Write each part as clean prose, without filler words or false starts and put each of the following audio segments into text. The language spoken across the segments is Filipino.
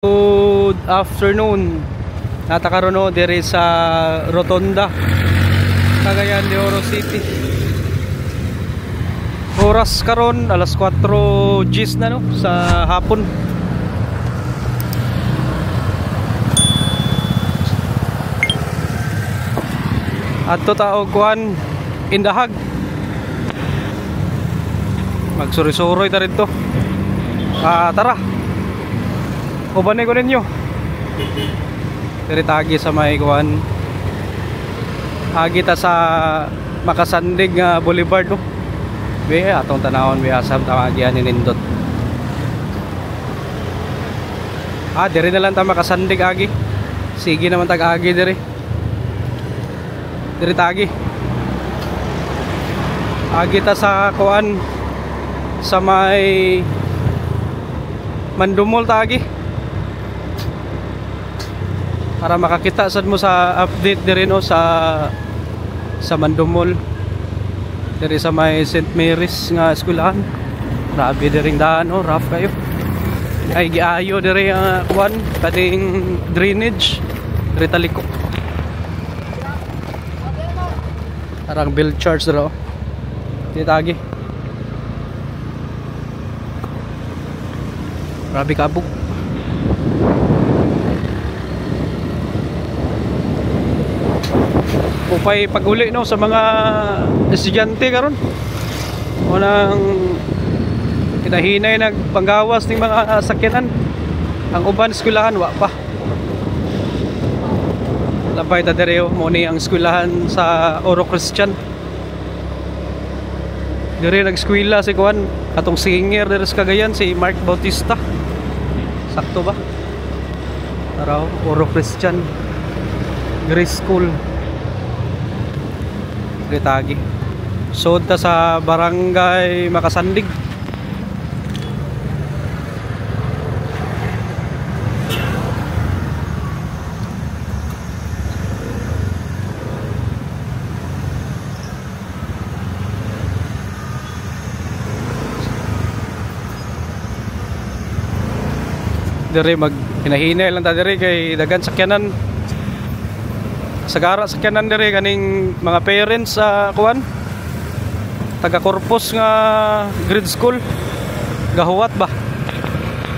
Good afternoon. Natakaroon no dire sa Rotonda, Cagayan de Oro City. Oras karon alas 4 GS na no sa hapon. Adto ta og kuan indahag. Magsuri-suroy ta rito. Tara. Ubanay ko ninyo. Tagi sa may kuan. Agi ta sa Makasandig nga Boulevard no. We atong tanawon we asam ta agian ni nindot. Dire na lang ta Makasandig agi. Sige naman tag agi dire. Dire tagi. Agi ta sa kuan sa may Mandumol tagi. Para makakita sad mo sa update dire no sa Mandumol. Dire sa may St. Mary's nga eskwelahan. Grabe diring daan no, rough kayo. Ay giayo dire ang kuan kading drainage dire taliko. Arang bill charge dero. Titagi. Grabe kabog. Upay pag-uli no sa mga estudyante karon. Unang kinahinay nagpanggawas ning mga sakyanan. Ang uban eskwelahan wa pa. Labay ta direo mo ni ang eskwelahan sa Oro Christian. Dire nag-eskwela si kuan atong singer dire sa Cagayan si Mark Bautista. Sakto ba? Araw Oro Christian Grace School. Tagi. Sod ta sa barangay Makasandig. Dire mag hinahinay lang ta dire kay dagan sakyanan. Sagara sakyanan dire kaning mga parents sa kuan taga Corpus nga grade school gahuwat ba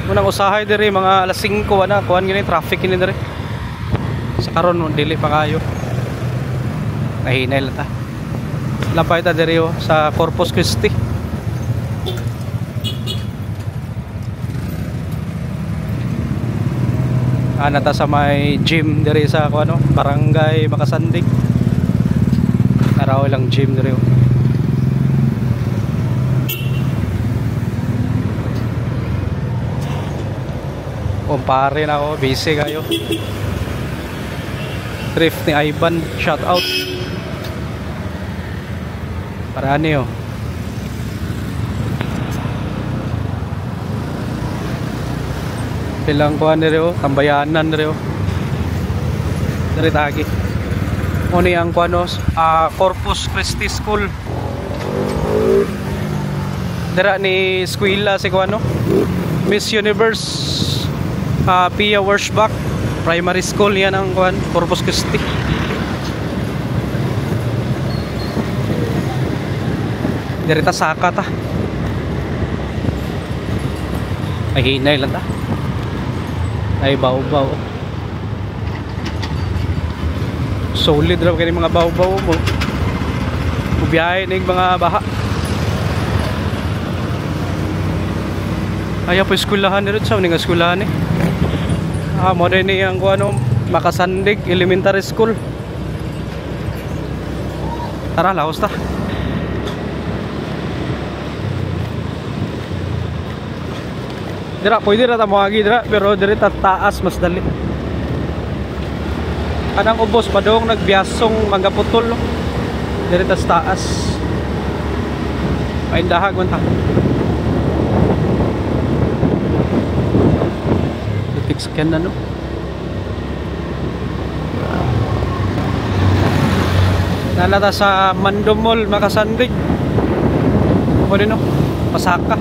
unang usahay dire mga alas 5 na kuan gini traffic ini dire sa karon dili pa kayo nahinay lang ta lampay ta dire sa Corpus Christi. Nata sa may gym dire sa ano, barangay Makasandig. Araw lang gym dire. Kumpare na ako, busy kayo. Thrift ni Ivan, shout out. Para ano Pilang kuan dire tambayanan dire dire tagi oni ang kuanos Corpus Christi School dira ni eskwela si kuano Miss Universe Pia Worshback Primary School yan ang kuan Corpus Christi. Dire ta saka ta ay hinay lang ta ay baw-baw solid raw kani mga baw-baw mo ubiyahe ning mga baha ay po eskwelahan dito sa ning eskwelahan mo din ni ang kuano Makasandig Elementary School. Tara laos ta. Dira pwede ra ta moagi dira pero diri ta taas mas dali. Kanang ubos padong nagbiasong manggaputol no. Diri ta taas. Paindahag man ta. Fix scan na no. Nalata sa Mandumol Makasandig. Pwede no. Pasaka.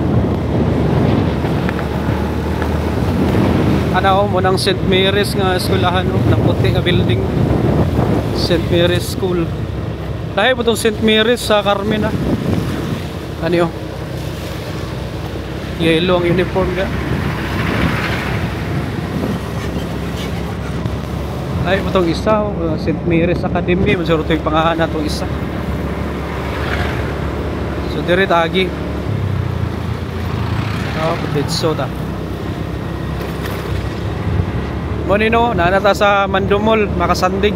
ano mo ng St. Mary's nga eskwelahan no, ng puti nga building. St. Mary's School. Dahil po itong St. Mary's sa Carmen ah. Ano yun? Yellow ang uniform niya. Ay po itong isa St. Mary's Academy. Masuro ito yung pangahan na itong isa. So dire tagi. Oh, ditso ta. Mo nino nanata sa Mandomol makasandig.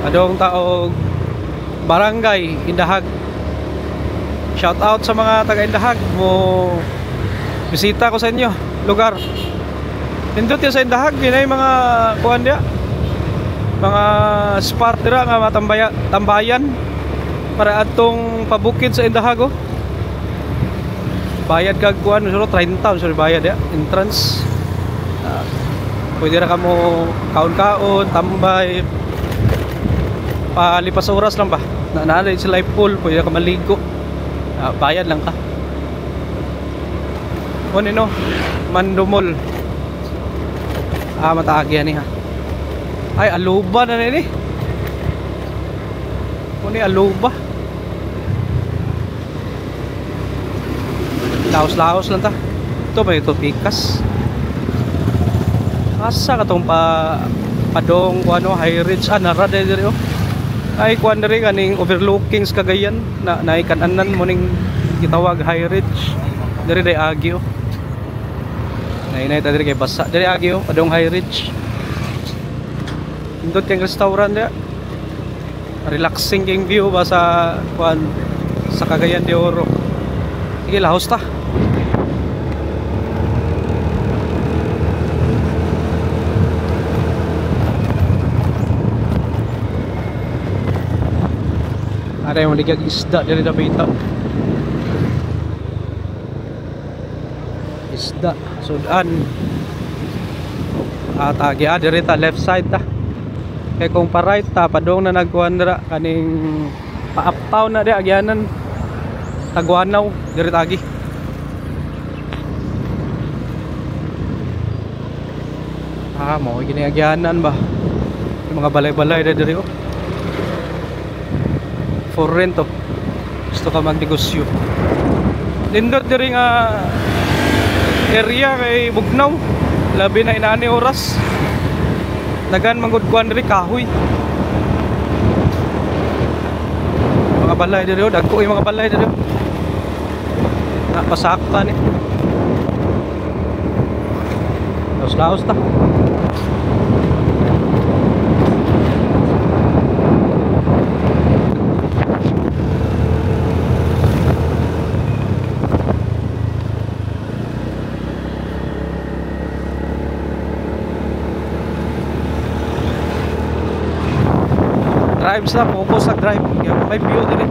Adong taog barangay Indahag. Shout out sa mga taga Indahag mo bisita ko sa inyo lugar. Pindot yan sa Indahag dinay mga kuan dia. Mga spot dira nga tambayan para atong pabukid sa Indahag oh. Bayad kag kuan suro 30 sorry bayad ya entrance. Pwede ra kamo kaon-kaon, tambay. Palipas oras lang ba? Naanay sila pool, pwede ka maligo. Bayad lang ka. Kuno no, Mandomol. Mataagi ani ha. Ay aluba na ni. Kuno aluba. Laos-laos lang ta. Ito ba ito pikas? Asa ka tong padong kuano high ridge nara diri oh. Ay kuan diri kaning overlooking sa Cagayan na naikananan mo ning gitawag high ridge. Diri day agi oh. Nainay ta diri kay basa. Diri agi oh padong high ridge. Indot kang restaurant dia. Relaxing king view ba sa kuan sa Cagayan de Oro. Sige lahos ta. Ada yang maligag isda dari Dabita. Isda sudan. Tagi diri ta left side ta. Kay kung pa right ta padong na nagkuan dira kaning pa uptown na di agyanan. Tagwanaw diri tagi. Mo gini agyanan ba. Yung mga balay-balay diri oh. For rent oh. Gusto ka magnegosyo. Lindot diri nga area kay Bugnaw. Labi na inaani oras. Dagan mangudkuan diri kahoy. Mga balay diri oh, dagko yung mga balay diri. Napasakta ni. Laos-laos ta. Drive sa focus sa drive. May view diri.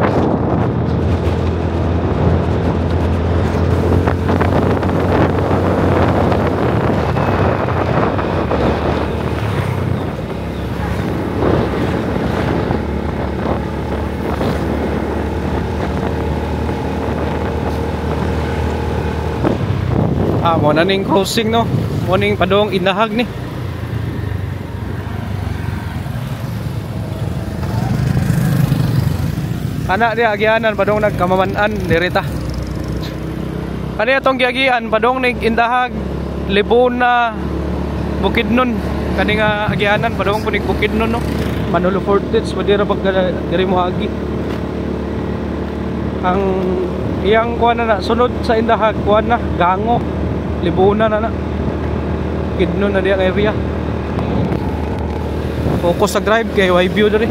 Mo na ning crossing no. Mo ning padong Indahag ni. Anak dia agianan padong nagkamamanan dirita. Kani atong giagian padong ning Indahag, Libuna, Bukidnon. Kani nga agianan padong punig Bukidnon no. Manolo Fortits pwede ra pag diri mo agi. Ang iyang kuan na sunod sa Indahag kuan na Gango, Libuna na. Bukidnon na diya area. Focus sa drive kay wide view diri.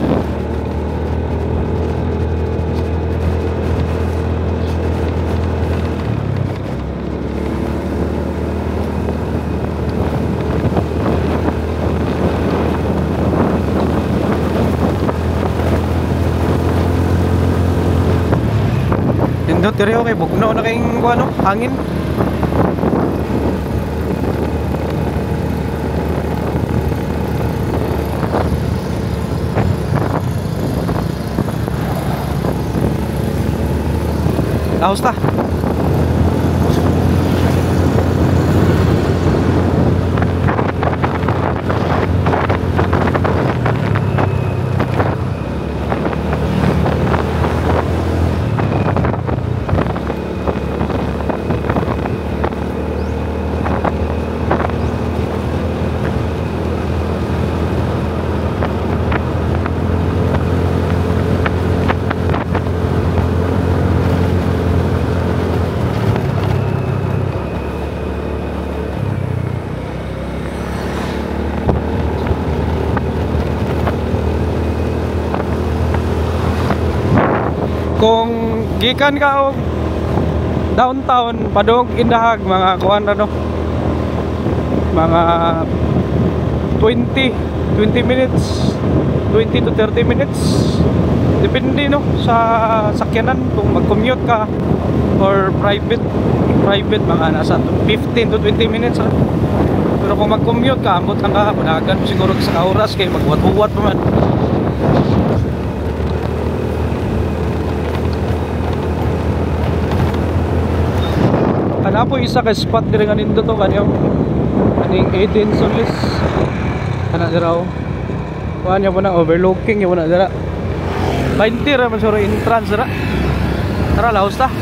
Indot diri okay bugnaw na kayong ano, hangin. Laos ta. kung gikan ka og downtown padung Indahag mga kuan ra no, mga 20 minutes, 20 to 30 minutes depende no sa sakyanan, kung mag-commute ka or private mga nasa 15 to 20 minutes ha. Pero kung mag-commute ka ambot lang ka, managan siguro sa oras kay magbuwat-buwat pa man. Ana po isa ka spot diri nga nindo to kaniyang aning Eden Solis. Kana diraw. Kuan niya po na overlooking niya po na dira. 20 ra man suro entrance ra. Tara lahos ta.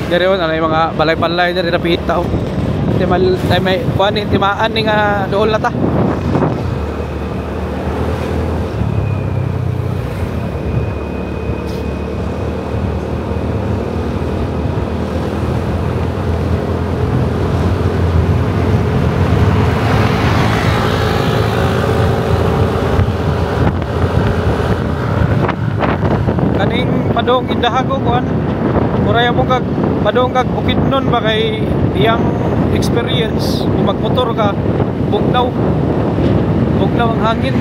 Dere on anay mga balay-balay dere napita oh. Tay may kuan ni timaan ni nga dool na ta. Kaning padong Indahag ko kuan. Muraya mo kag padong kag Bukidnon ba kay iyang experience kung magmotor ka bugnaw ang hangin.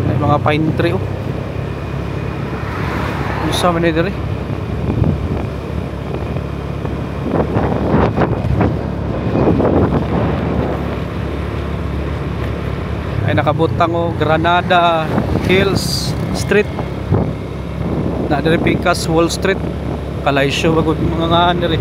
Ay mga pine tree oh. Isa man ni diri. Ay nakabutang oh, Granada Hills Street na diri Picas Wall Street. Kalaysyo bagod mga nga diri.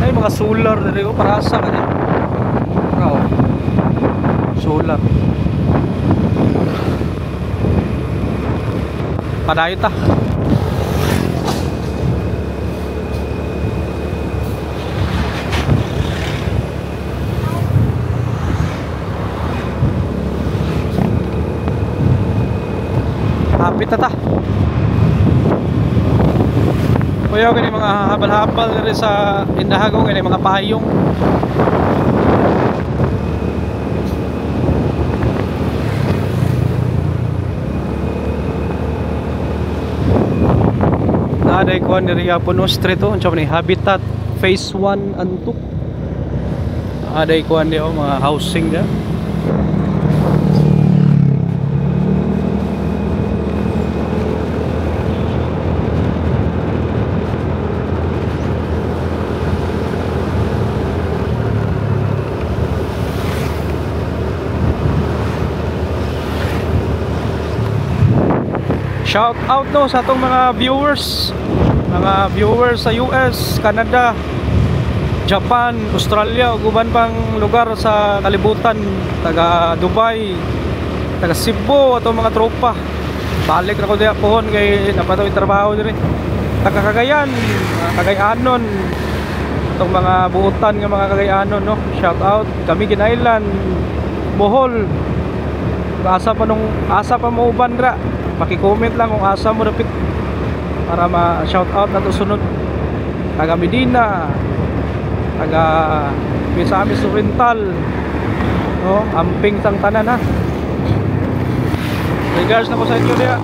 Ay mga solar diri oh, para sa kanya. Oh. Solar. Padayon ta. Hapit na ta. Kuya gani mga habal-habal diri sa Indahag gani mga payong. Naaday kuan diri Puno Street oh, unsa man ni Habitat Phase 1 and 2. Naaday kuan di oh, mga housing dia. Shout out no sa atong mga viewers sa US, Canada, Japan, Australia ug uban pang lugar sa kalibutan, taga Dubai, taga Cebu, atong mga tropa. Balik na ko diya pohon kay napataw trabaho diri. Taga Cagayan, Cagayanon, atong mga buutan nga mga Cagayanon no. Shout out kami ginailan Bohol. Asa pa mo uban ra. Paki-comment lang kung asa mo dapit para ma-shout out na to sunod. Taga Medina, taga Misamis Oriental, no, amping sang tanan ha. Regards na ko sa inyo diya.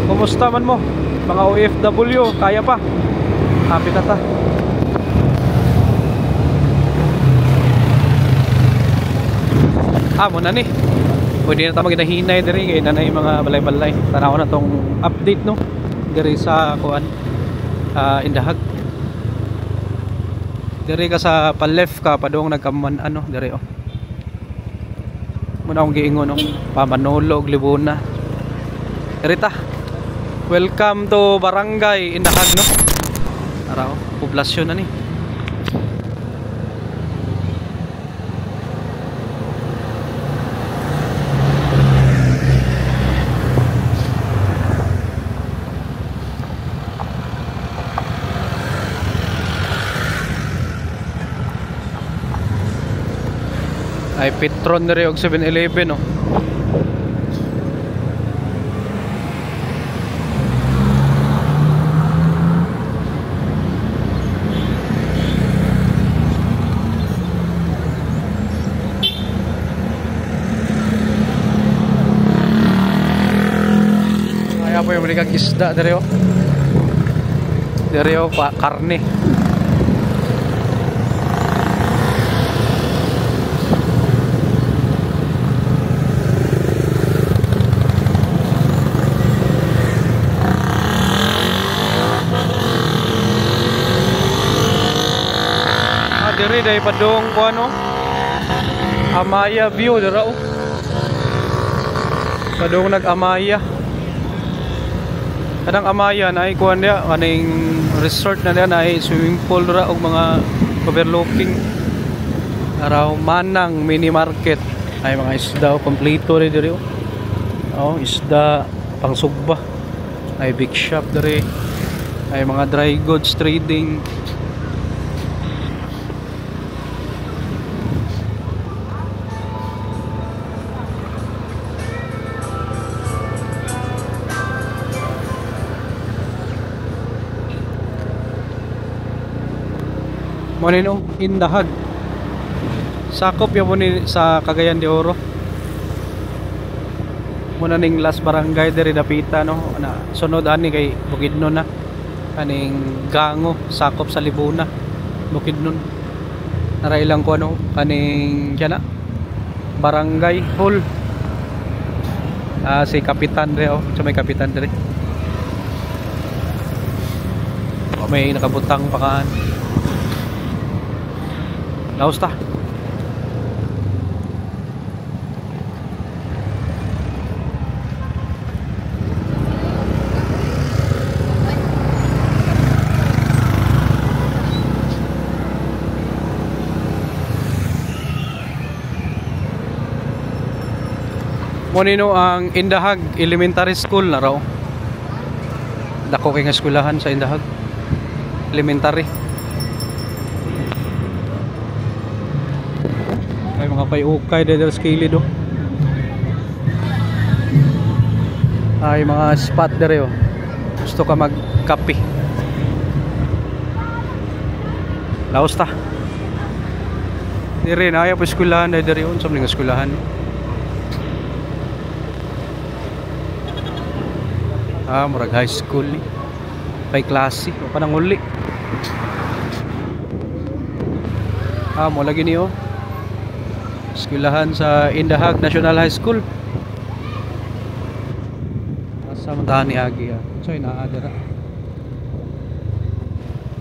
Kumusta man mo mga OFW, kaya pa? Happy na ta. Mo na ni. Pwede na tayo maginahinay diri kay nanay mga balay-balay. Tanaw na tong update no diri sa kuan Indahag. Diri ka sa pa-left ka padung nagkaman ano diri oh. Muna akong giingon no, Pamanolo ug Libuna. Diri ta. Welcome to Barangay Indahag no. Ara oh, poblasyon na ni. May Petron na rin og 7-Eleven oh. Kaya po yung malikag isda dari oh. Dari oh, karne. Diri day padung ko ano Amaya view dira oh. Padung nag-Amaya. Kadang Amaya na ay kuan dia kaning resort na dia na ay swimming pool dira og mga overlooking. Araw manang mini market ay mga isda oh, kompleto ri diri oh. Oh, isda pang sugba. Ay big shop diri. Ay mga dry goods trading. Monino Indahag. Sakop ya mo ni sa Cagayan de Oro. Muna ning last barangay diri dapita no na sunod ani kay Bukidnon na. Kaning Gango sakop sa Libuna. Bukidnon. Nara ilang ko ano kaning kana barangay hall. Si kapitan diri oh, sa may kapitan diri. O may nakabutang pakaan. Laos ta. Monino ang Indahag Elementary School na raw. Dako kay nga eskwelahan sa Indahag Elementary. May mga payukay dito sa kilid oh. Ay mga spot dere oh. Gusto ka magkape. Laos ta. Dire na ay po eskwelahan dere on sa mga eskwelahan. Murag high school ni. Pay klase o panang uli. Mo lagi niyo. Eskwelahan sa Indahag National High School. Asa man tani agi ah. Unsay naa dira?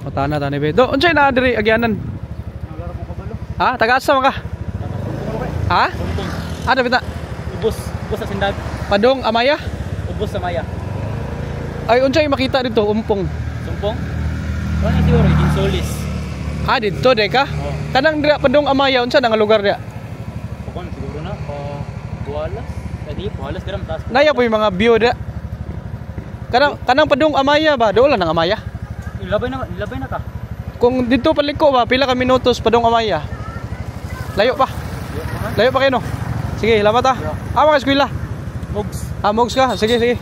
Patana tani be. Do unsay naa diri agyanan? Naglaro mo kabalo. Ha, taga-asa man ka? Ha? Ada bita? Ubos sa Sindag. Padong Amaya? Ubos sa Amaya. Ay unsay makita dito umpong? Sumpong? Ano siguro Ginsolis. Dito de ka? Oh. Kanang dira Padong Amaya unsa nga lugar dia? Siguro na Bualas. Kadi Bualas karam taas. Naya po yung mga view da. Kanang Padong Amaya ba? Doon lang ang Amaya. Nilabay na ka. Kung dito paliko ba pila ka minutos Padong Amaya? Layo pa. Layo pa kayo no. Sige, lamat ah. Mga eskwela. Mogs. Mogs ka. Sige.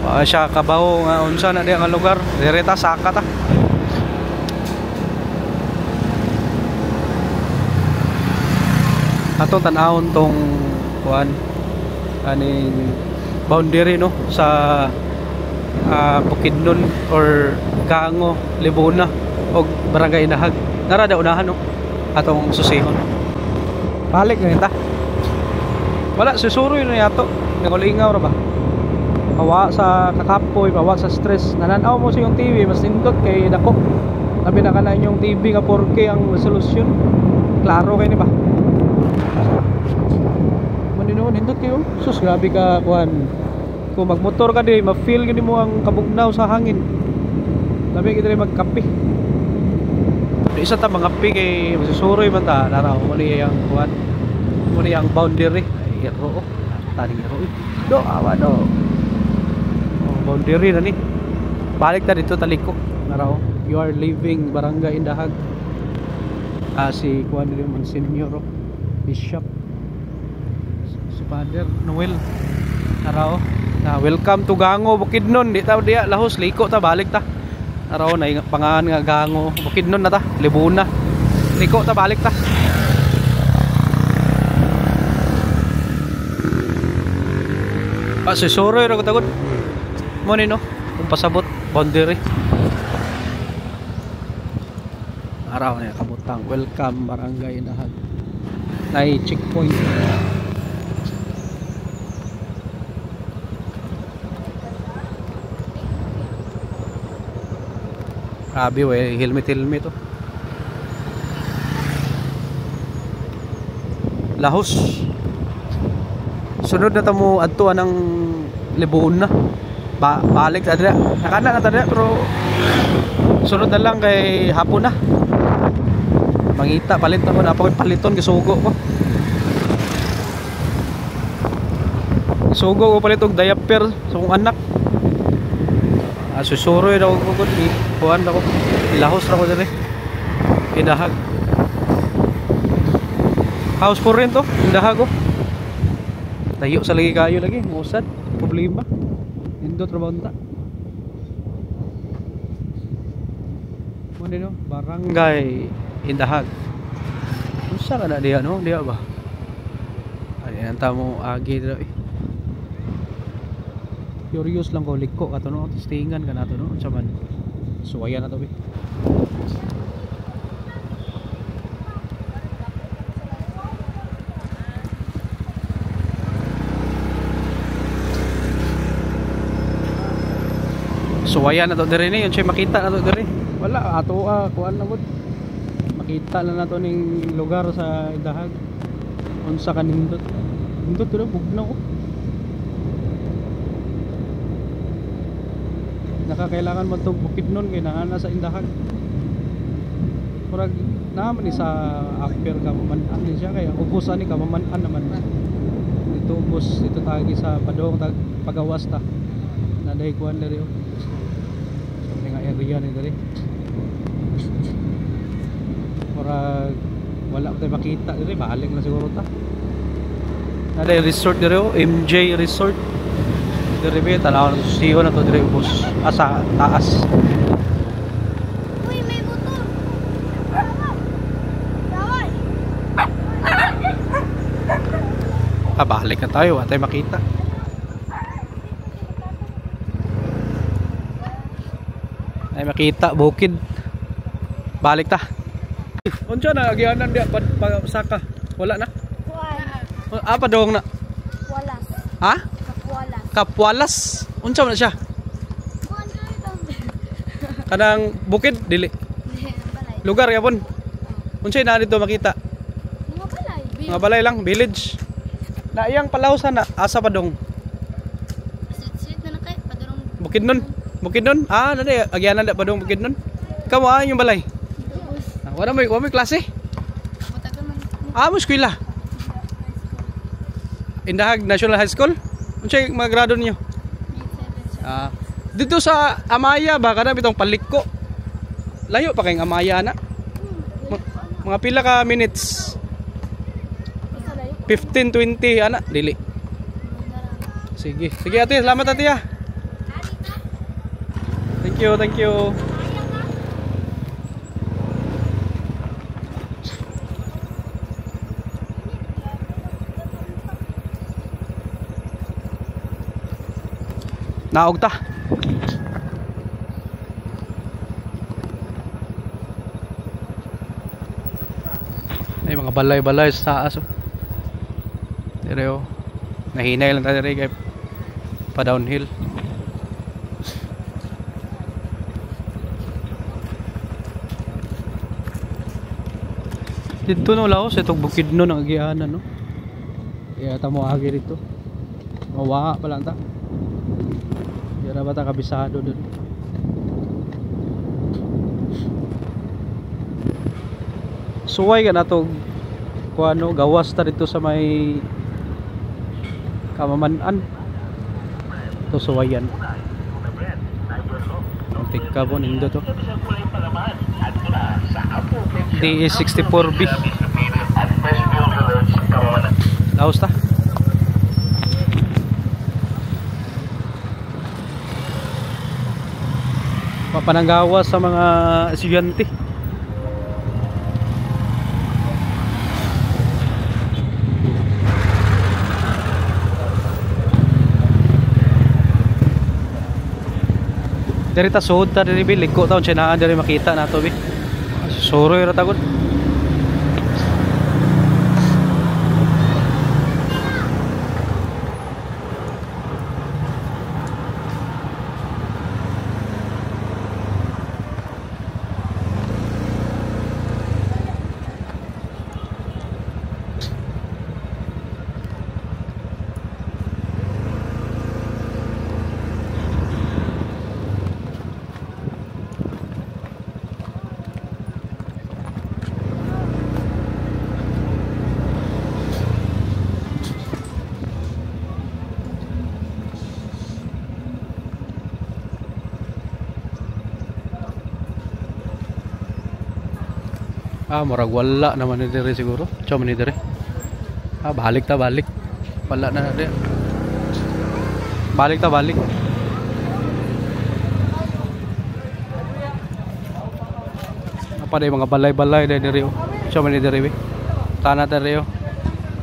Siya kabaw nga unsa na diya nga lugar. Direta saka ta. Ato tanawon tong kuan aning boundary no sa Bukidnon or Gango, Libuna og Barangay Indahag. Nara da unahan no atong susihon. Balik na ta. Wala susuroy na yato. Nagulingaw ra ba? Mawa sa kakapoy, mawa sa stress. Nananaw mo sa yung TV, mas nindot kay dako. Labi na ka na yung TV nga 4K ang resolution. Klaro kayo ni ba? Manino, nindot kayo. Sus, grabe ka, kuhan. Kung magmotor ka di, ma-feel gini mo ang kabugnaw sa hangin. Labi kita rin magkape. Isa ta mga kape kay masusuroy man ta. Naraw, muli ang kuhan. Muli ang boundary. Ay, hero. Taning hero. Do, awa do. Boundary na ni. Balik na dito taliko. Naraw, you are leaving Barangay Indahag. Si kuan diri Monsignor Bishop si Father Noel araw na welcome to Gango Bukidnon. Di ta diya lahos liko ta balik ta araw na pangahan nga Gango Bukidnon na ta Libuna liko ta balik ta. Si Soroy ra ko tagod mo ni no kung pasabot boundary araw na kabutang welcome barangay Indahag nay checkpoint. Grabe we helmet oh lahos. Sunod na tamo adto ng Libuna balik ta dira nakana na ta dira pero sunod na lang kay hapon na mangita palit na ko na pa paliton gisugo ko palit og diaper sa kong anak. Susuroy daw ko gud kuan ako ilahos ra ko dire Indahag house for rent Indahag tayo sa lagi kayo lagi musad problema indot ra ba mo dino barangay Indahag unsa ka na diya no diya ba ay anta mo agi dira curious lang ko liko ka to no testingan ka na to no unsa man suwayan na to bi. Suwayan na to dire ni unsay makita na to dire wala ato kuan na gud makita na nato ning lugar sa Indahag unsa kanindot indot dira bugnaw nakakailangan mo tong Bukidnon kay naana sa Indahag murag naman ni sa after Kamaman-an ni siya kaya ubusan ni Kamaman-an naman dito ubos dito tagi sa Padong pagawas ta na dai kuan diri nga area ni diri murag wala tayo makita diri balik na siguro ta na dai resort diri MJ Resort diri be tanaw na siyo na to diri ubos asa taas. Uy, may motor. Daway. Balik na tayo wala tayo makita. Ay makita bukid balik ta unsa na agianan dia saka wala na apa dong na Walas. ha Kapwalas. Kapwalas unsa man na siya kanang bukid dili Balay. lugar yapon unsay na dito makita Mga balay. mga balay lang village na iyang palawsan na asa pa dong Sit na kay padurong Bukidnon nade agyanan da pa dong Bukidnon kamo yung balay dubos. wala may klase Matagal man. mo eskwela Indahag National High School unsay mga grado niyo dito sa Amaya ba kada bitong paliko layo pa kayong Amaya na mga pila ka minutes 15-20 ana dili sige ate salamat ate ha thank you naog ta ay mga balay sa taas dire nahinay lang tayo kay pa downhill dito no laos itong Bukidnon ang agianan no kaya tamo agi dito mawa pa lang ta kaya ba ta kabisado dun suway ka na to kuano gawas ta dito sa may Kamaman-an ito suwayan tika po nindo to DE 64B. Laos ta. Papananggawa sa mga estudyante. Dari ta suod ta diri bi liko taon sinaan diri makita nato bi. Soroy ra tagod. Murag wala naman ni dire siguro. Chom ni dire. Balik ta balik. Wala na dire. Balik ta balik. Apa day mga balay-balay dire. Chom ni dire. Tana dire.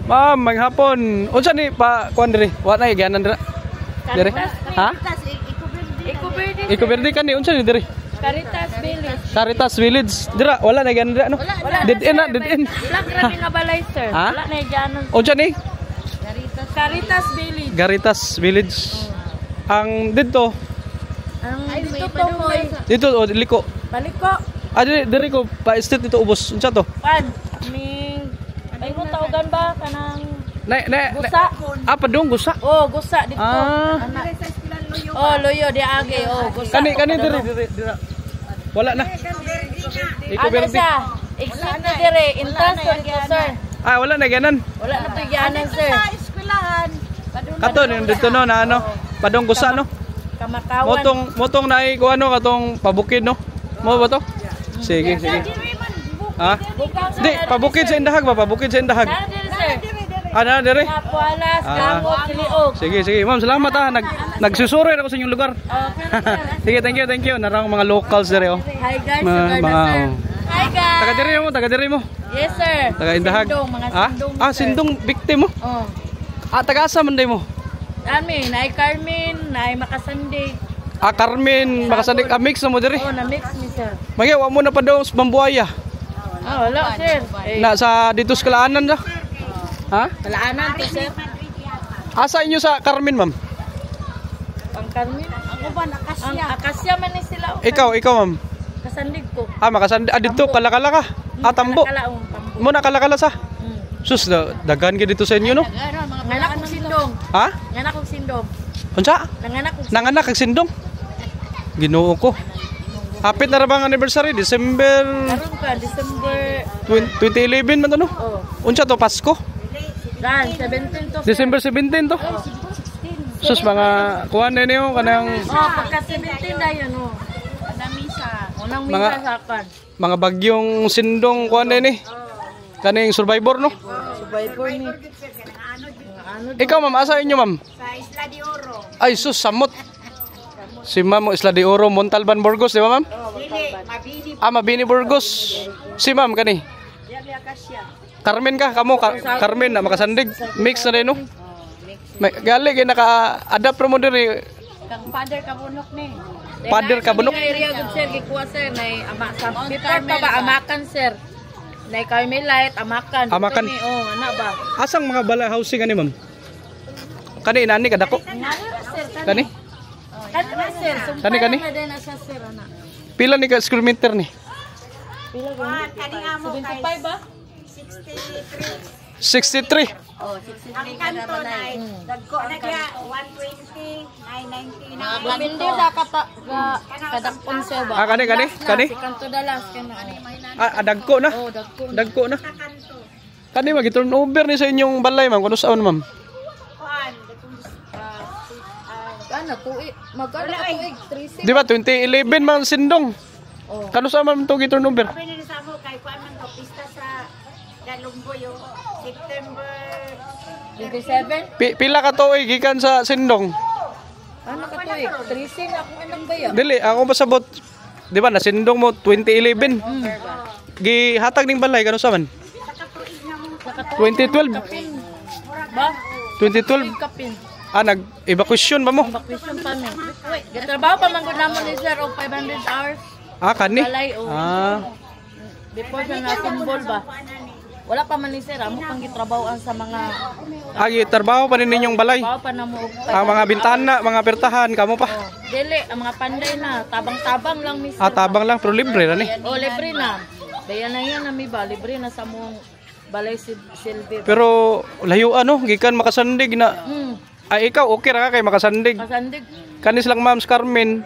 Ma'am, maghapon. Unsa ni pa kuan dire? Wa na iganan dire. Dire. Ha? Iko Verde kan ni unsa ni dire? Caritas Village. Caritas Village. Dira, wala na ganda ano? Wala. Dead end na, dead end. Black grabe nga balay, sir. Ha? Wala na dyan. Unsa ni? Caritas Village. Caritas Village. Ang dito, Dito to moy. dito o liko. Balik ko. Diri ko pa estate dito ubos. Unsa to? Pan. Ming. Ay mo tawagan ba kanang Gusa. Padung gusa. Oh, gusa dito. Anak. Oh, loyo di age. Oh, gusa. Kani diri. Wala na. Iko Ano Verde. siya? Exit na dire. Entrance to sir. Wala na ganan. Wala na to yanan, sir. Kato dito no na ano. Padung gusa no. Kamakawan. Motong naay ko ano katong pabukid no. Mo ba to? Sige. Ha? Di, pabukid sa indahag ba? Pabukid sa indahag. Nara dire, sir. Na dire. Kapualas, Kamot, Kiliog. Sige. Ma'am, salamat ha. Nagsusuroy ako sa inyong lugar. Sige, thank you. Narang mga locals dire oh. Hi guys, Mga sir. Hi guys. taga diri mo. Yes, sir. Taga indahag. Sindong, mga sindong. sir. Sindong victim mo. Oh. Taga asa man day mo? Amin, naay Carmen, naay Makasandi. Carmen, makasadik mix na mo diri. Oh, na-mix ni sir. Magawa mo na pa daw sa Bambuaya. Wala, sir. Na sa dito sa Kalaanan da. Ha? Kalaanan to, sir. Asa inyo sa Carmen, ma'am? Ang Carmen? Ako ba, Akasya? Ang Akasya man ni sila. Ikaw, ma'am. Kasandig ko. Makasandi. Dito, kalakala ka. Tambo. Tambo. Mo na kalakala sa. Sus, dagan ka dito sa inyo, no? Nanganak kong sindong. Ha? Nanganak kong sindong. Unsa? Nanganak kag sindong. Ginoo ko. Hapit na ra bang anniversary? December Karon ka, December 2011 man to, no? Oh. Unsa to, Pasko? 17 to. December 17 to. Sus, mga kuhan na niyo kanang Pagka 17 na yun, oh. Unang misa sa akin. mga bagyong sindong kuhan na ni. Kaning survivor, no? Survivor ni. Ikaw, ma'am, asa inyo, ma'am? Sa Isla de Oro. Ay, sus, samot. Si ma'am, Isla de Oro, Montalban, Burgos, di ba, ma'am? Mabini. Mabini, Burgos. Si ma'am, kani? Carmen ka, kamo, Carmen, na makasandig. Mix na rin, no? Gali, kaya naka-adapt mo din. Kang father kabunok ni. Father kabunok? Area gud sir gikuha sir nay ama sa before pa ba amakan sir. Nay Carmelite amakan. Amakan. Ana ba? Asang mga bala housing ani, ma'am? Kani, inani, kadako? Kani? Ano sir? Kani? Na din na siya sir ana. Pila ni ka square meter ni? Pila ba? 75 ba? 63. Oh, 63 Ang kanto na dagko na kaya 120, 990 na. Depende sa kadakpon sir ba? Kani? Si kanto dalas kana. Dagko na. Oh, dagko. Dagko na. Kani, mag-turn over ni sa inyong balay, ma'am. Kano saan, ma'am? Kuan, Ano tuig? Magkano ka tuig? 36. Di ba, 2011 man sindong. Oh. Kano sa man to gi-turnover? Sabi nila sa mo, kay kuan man to, pista sa Dalunggo yung September 27? Pila ka tuig gikan sa Sindong? Ano ka to eh? 13 ako anong ba yan? Dili, ako pasabot. Di ba, nasindong mo 2011. Gihatag ning balay kano sa man? 2012. Ba? 2012. Kapin. Nag-evacuation ba mo? Bakwisyon pa mi. Gatrabaho pa man gud namon ni sir og 500 hours. Kani? Balay o. Before siya na-symbol ba? Wala pa man ni sir, amo pang gitrabahoan sa mga Trabaho pa rin ninyong balay. trabaho pa na mo. Ang mga bintana, mga pertahan, kamo pa. Dili, ang mga panday na, tabang-tabang lang mi sir. Tabang lang, pero libre na ni. Libre na. Daya na yan na mi ba, libre na sa mong balay silbi. Pero layo gikan makasandig na. Ikaw okay ra ka kay makasandig. Kasandig. Kanis lang Ma'am Carmen.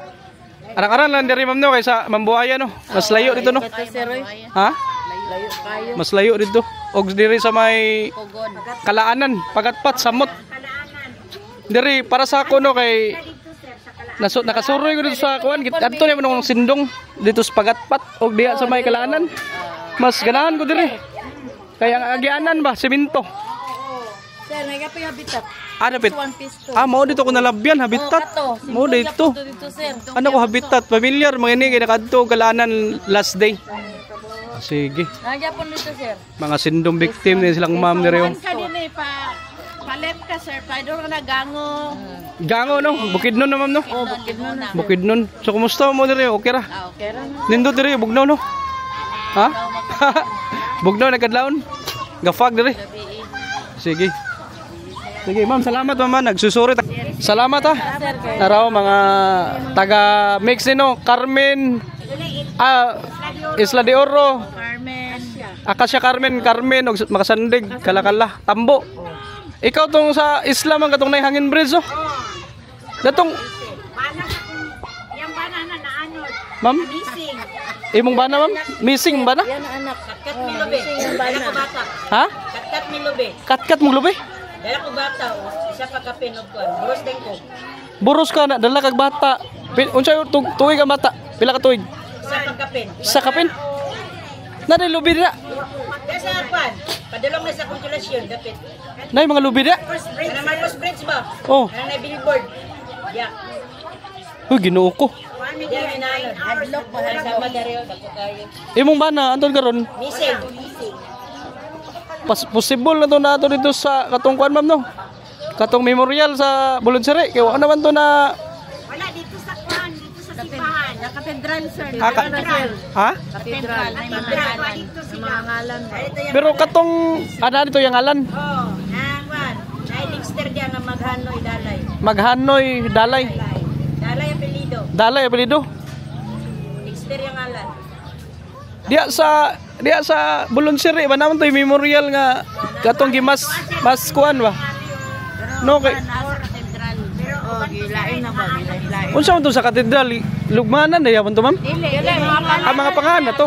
Aran-aran lang diri ma'am no kaysa Mambuaya no. Mas layo dito no. Kata sir, oy. Ha? Layo kayo. Mas layo dito. Og diri sa may Kalaanan, Pagatpat, Samot. Diri para sa ako no kay nakasuroy ko dito sa kuan adto ni nung Sindong dito sa Pagatpat og diha sa may Kalaanan. Mas ganahan ko diri. Kaya ang agianan ba semento. Sir, nagapi habitat. Dapit. One piece to. Mao dito ko nalabyan habitat. Mao dito. Dito sir. Ano ko habitat familiar mga ini kay nakadto Kalaanan last day. Sige. Nagya po dito sir. Mga Sindong victim ni silang ma'am ni Reo. Kanina palet ka sir, paidor ka na gango. Gango no, Bukidnon na ma'am no. Oh, bukid mo na. Bukidnon. So kumusta mo diri? Okay ra? Okay ra na. Nindot diri Bugnaw no. Ha? Bugnaw na kadlawon. Gafag diri. Sige. Sige ma'am, salamat ma'am. Nagsusuri. Salamat ha. Naraw mga taga mix no, Carmen. Isla de Oro. Carmen. Akasya Carmen og makasandig kalakala Tambo. Ikaw tong sa Isla man katong hangin bridge oh. Datong Bana sa kung yung banana na anod. ma'am, Missing. imong bana ma'am? Missing bana? Yan ang anak. Kat milobe. Dala ko bata. Ha? Kat milobe. Katkat mo lubi? Dala ko bata. Isa pa kapin og kuan. Buros din ko. Buros ka na dala kag bata. Unsay tuig ka bata? Pila ka tuig? Isa pa kapin. Sa kapin? Nanay lubi dira. Kaya sa kuan. Padulong na sa konsulasyon dapit. Nay mga lubi dira. First bridge. Ano Marcos Bridge ba? Oh, Ano na billboard? Yeah. huy Ginoo ko. Yeah, minanod. Hadlock pa sama dere dako kayo. Imong bana anton karon Missing. possible na to nato dito sa katong kuan ma'am no. Katong memorial sa Bulunsere kay wa naman to na Wala dito sa kuan, dito sa Sipahan. Sa katedral sir. Ha? Katedral. Ay mga Dito sila. mga ngalan. Dito yung Pero katong dito yung ngalan. oh, nangwan. Nailingster diya nga maghanoy dalay. Maghanoy Dalay. Dalay apelido. Dalay apelyido. Lingster yung ngalan. Diya sa Bulunsere ba naman to yung memorial nga katong gimas kuan ba? No kay Katedral. Pero oh, gilain na ba? Gilain. unsa man to sa katedral lugmanan na yapon to ma'am? Dili, mga Ang mga pangalan na to.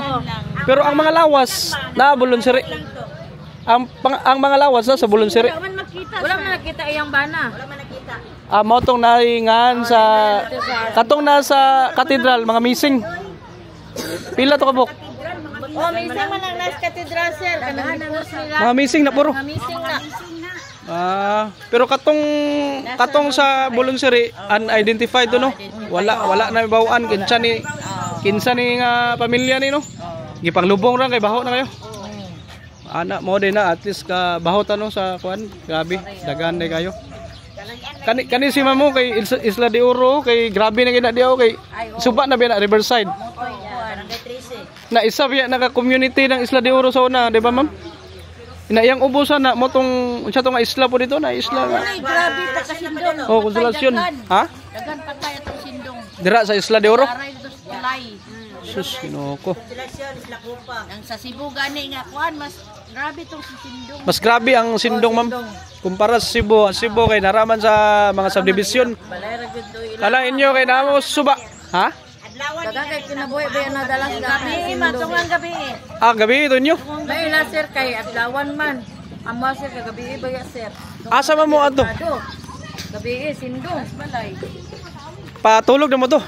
Pero ang mga lawas na Bulunsere. Ang mga lawas na sa Bulunsere. Wala man nakita iyang bana. Wala man nakita. Mao tong naingan sa katong nasa katedral mga missing. Pila to kabuk? Oh, missing man ang nasa katedral sir. Kanang post nila. Mga missing na puro. Missing na. Pero katong sa Bulunsere unidentified to no. Wala na bawaan kinsa ni nga pamilya ni no. Gipanglubong ra kay baho na kayo. Ana mo din na at least ka baho ta no sa kuan. Grabe, dagan day kayo. Kani si mamo kay Isla de Oro kay grabe na gina diaw kay suba na biya na Riverside. Barangay 13. Na isa biya naka community ng Isla de Oro sa una, di ba ma'am? Inayang ubusan na mo tong unsa tong isla po dito na isla nga. Ay, grabe ta kasindong. Oh, konsolasyon. Ha? Dagan patay atong sindong. Dira sa Isla de Oro. Aray dos tulay. Sus, Ginoo ko. Konsolasyon, Isla Kupa. Ang sa Cebu gani nga kuan mas grabe tong si sindong. Mas grabe ang sindong ma'am. Kumpara sa Cebu, ang Cebu kay naraman sa mga subdivision. Balay ra gud do ila. Kalain nyo kay namo suba. Ha? Adlawan Dagan kay kinabuhi ba yan nadalas gabi matungang gabi. Gabi ito nyo. May ila sir kay adlawan man. Amo sir kay gabi ba ya sir. Asa man mo ato? Gabi sindong balay. Patulog na mo to.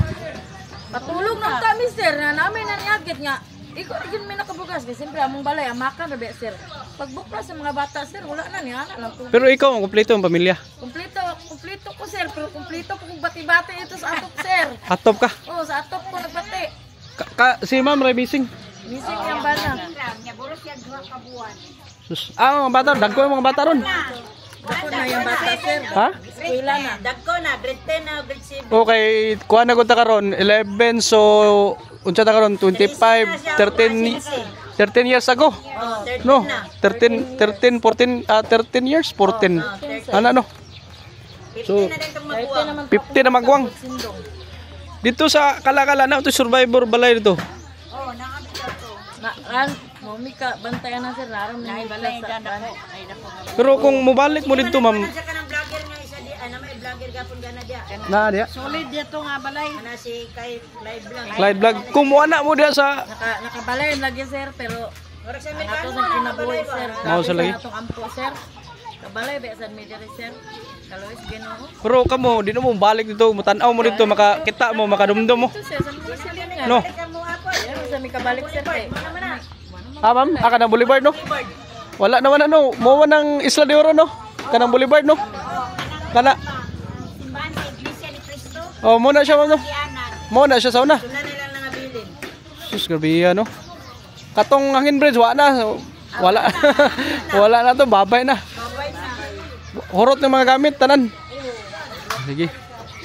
Patulog ng kami sir na namin nanyagit nga. Ikaw din may nakabugas kasi siyempre among balay amakan rabi sir. Pagbukla sa mga bata sir wala na ni ana lang tubig. Pero ikaw ang kumpleto ang pamilya. Kumpleto ko sir pero kumpleto ko kung bati-bati ito sa atop sir. Atop ka. Oh, sa atop ko nagbati. Si Ma'am Ray Bising. Missing yung bana. Nya buro siya 2 ka buwan. Sus. Mga bata, dagko yung mga bata ron. Dako na yung bata sir. Ha? Eskwela na. Dagko na grade 10 na grade 7. Okay, kuha na ko ta karon 11 so unsa ta karon 25 13 years ago. Oh, 13 No, na. 13 14 13 years 14. Ano no? So 15 na din itong mabuwang. 50 na magwang. Sindong. Dito sa Kalakala na to survivor balay dito. Oh, nakabito to. Mami ka bantayan na sir naram na balay sa Ay dako. Pero kung mubalik mo dito ma'am, Sa kanang vlogger nga isa di ana may vlogger gapon gana dia. na dia. Solid dia to nga balay. Ana si kay live lang. Clyde vlog. Kung muana mo dia sa Nakabalay lagi sir pero Murag sa ato Amerikano sa kinabuhi sir. Mao sa lagi. Atong ampo sir. Kabalay ba sa media sir. Kalois Ginoo. pero kamo di na mo balik dito, mutan-aw mo dito, makakita mo, makadumdum mo. Ito sir sa mga silingan. No. Kamu apo. Yan sa mi kabalik sir kay. Ah ma'am, kanang Boulevard no? Wala naman ano, mo ng Isla de Oro no? Kanang Boulevard no? Kana. Simbahan sa Iglesia ni Cristo. Oh, mo na siya ma'am no? Dianan. Mo na siya sa una. Tuna nila nangabilin. Sus, grabe no? Katong hangin bridge, wala na. Wala. Wala na to, babay na. Babay na. Horot ng mga gamit, tanan. Sige.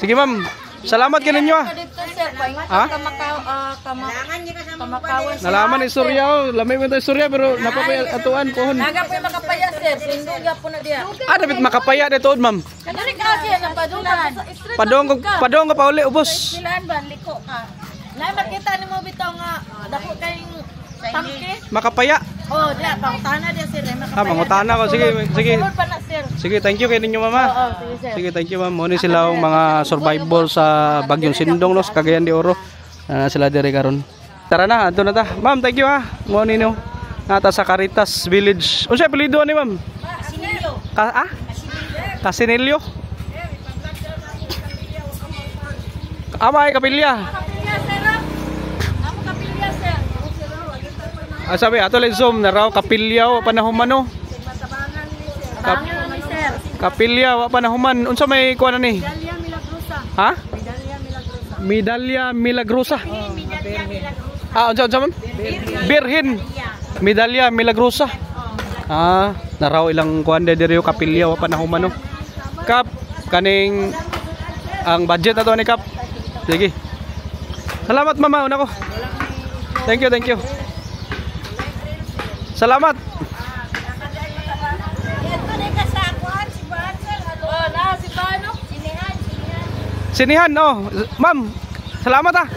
Sige ma'am. Salamat kayo ninyo ah. Dito sir, Ha? Kailangan niya kasama kamakawan. Nalaman istorya oh. Lamay mo tayo istorya pero napapay atuan pohon. Naga po yung makapaya sir, sindong po na diya. Ah, dapat makapaya dito ma'am. Kanari kasi sa padunan. Padong ka pa uli, ubos. Silahan ba liko ka? Nay makita nimo bitaw nga dako kayong tangke. Makapaya. Oh, diya pangutana diya sir, makapaya. Ah, mangutana ko. Sige, sige. Sulod pa na sir. Sige, thank you kay ninyo mama. Oo, sige sir. Sige, thank you ma'am. Muna sila ang mga survivor sa Bagyong Sindong no, sa Cagayan de Oro. Sila dire karon. Tara na, adto na ta. Ma'am, thank you ha. Mo ninyo. Nata sa Caritas Village. Unsa apelyido ni ma'am? Sinilyo. Casinilio. Amay kapilya. Kapilya sir. Amo kapilya sir. Sabi ato lang zoom na raw kapilya wa panahuman no. Bangin ni sir. Kapilya wa panahuman. Unsa may kuan ni? Dalia Milagrosa. Ha? Dalia Milagrosa. Medalya Milagrosa. Medalya Milagrosa. Unsa man? Birhin. Medalya Milagrosa. Naraw ilang kuan diri kapilya wa panahuman no. Kap kaning ang budget ato ni Kap. Sige. Salamat mama una ko. Thank you, thank you. Salamat. Ito na ka sa kuan si Bansel. Oh, na si Pano? Sinihan oh. Ma'am, salamat ah.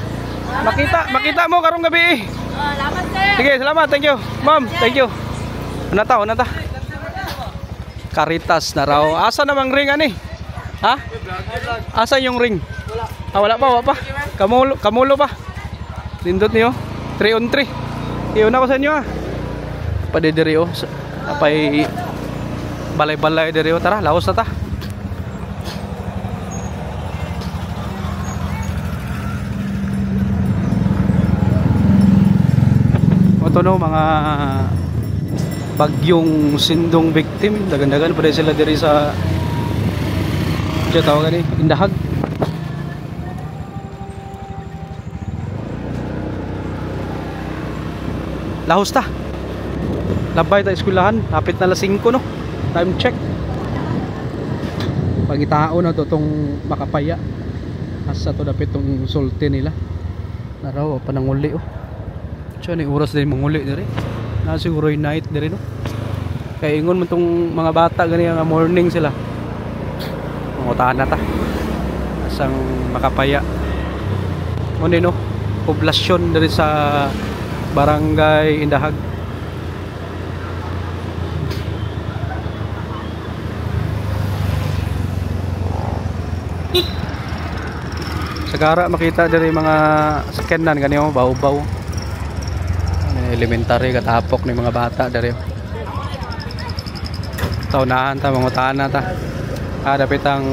Makita mo karong gabi. Oh, salamat sir. Sige, salamat. Thank you. Ma'am, thank you. Una ta. Caritas na raw. Asa namang ring ani? Ha? Asa yung ring? Wala pa. Kamulo pa. Lindot niyo. 3 on 3. Iyon ako sa inyo ah. Padidiri oh. Apay balay-balay diri oh. Tara, laos na ta. Ito no, mga Bagyong Sindong victim. Dagan-dagan pa rin sila diri sa diyan tawagan ni Indahag. Lahos ta. Labay ta eskwelahan, hapit na 5 no. Time check. Pangitao na to tong makapaya. Asa to dapat tong sulti nila. Naraw pa nanguli oh. Siya ni oras din manguli diri. Na siguro night diri no. Kaya ingon man tong mga bata gani nga morning sila. Mangutahan na ta. Asang makapaya. Mo no, poblasyon diri sa Barangay Indahag. Sagara makita diri mga sakyanan kaniyo baw-baw. Elementary katapok ni mga bata diri. Taunahan ta mangutahan na ta. Dapit ang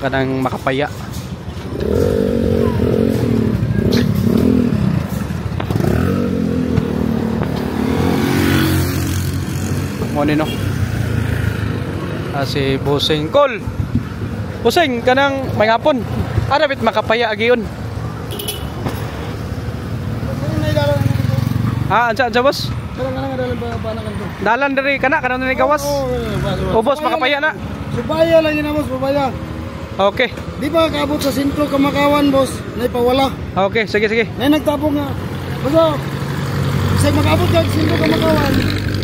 kanang makapaya. Mo ni no. Si Busing Kol. Busing kanang may hapon. Arabit makapaya agiyon. Ansa boss? Dalan diri kana ni gawas. O boss makapaya na. Subaya lang yun boss, subaya. Okay. Di ba kaabot sa sentro Kamakawan boss, nay pawala. Okay, sige. Nay nagtabong nga. Boss, sa makaabot ka sa sentro Kamakawan,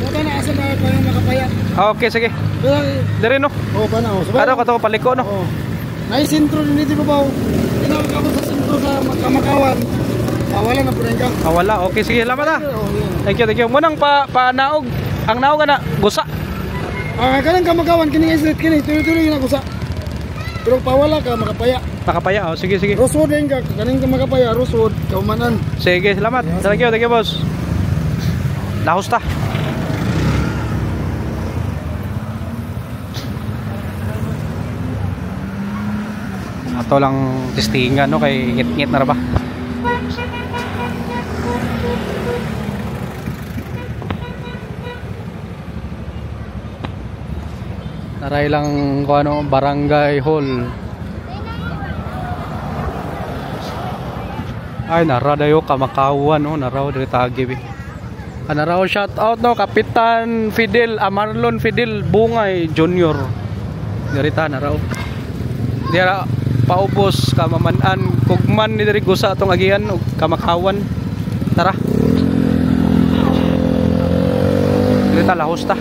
wala na asa na pa yung makapaya. Okay, sige. Pero Diri no. pa na subaya. Ano kato paliko no? Oh. Nay sentro din dito ba? Di na makaabot sa sentro sa Kamakawan. Wala na po rin ka. Wala. Okay, sige. Salamat ha. Oh, yeah. Thank you. Munang pa naog. Ang naog na gusa. Kanang Kamakawan kini islet kini tuloy-tuloy na gusa. Pero pawala ka makapaya. Makapaya. Oh, sige. Rusod din ka kaning ka makapaya, rusod kaumanan. Sige, salamat. Thank you, boss. Lahos ta. Ato lang testingan no kay ngit-ngit na ra ba. Naray lang ko ano barangay hall. Ay naradayo Kamakawan no naraw diri tagi bi. Naraw shout out no Kapitan Fidel Marlon Fidel Bungay Junior. Diri ta naraw. Dira paubos kamamanan kugman ni diri gusa atong agian og Kamakawan. Tara. Diri ta lahos ta.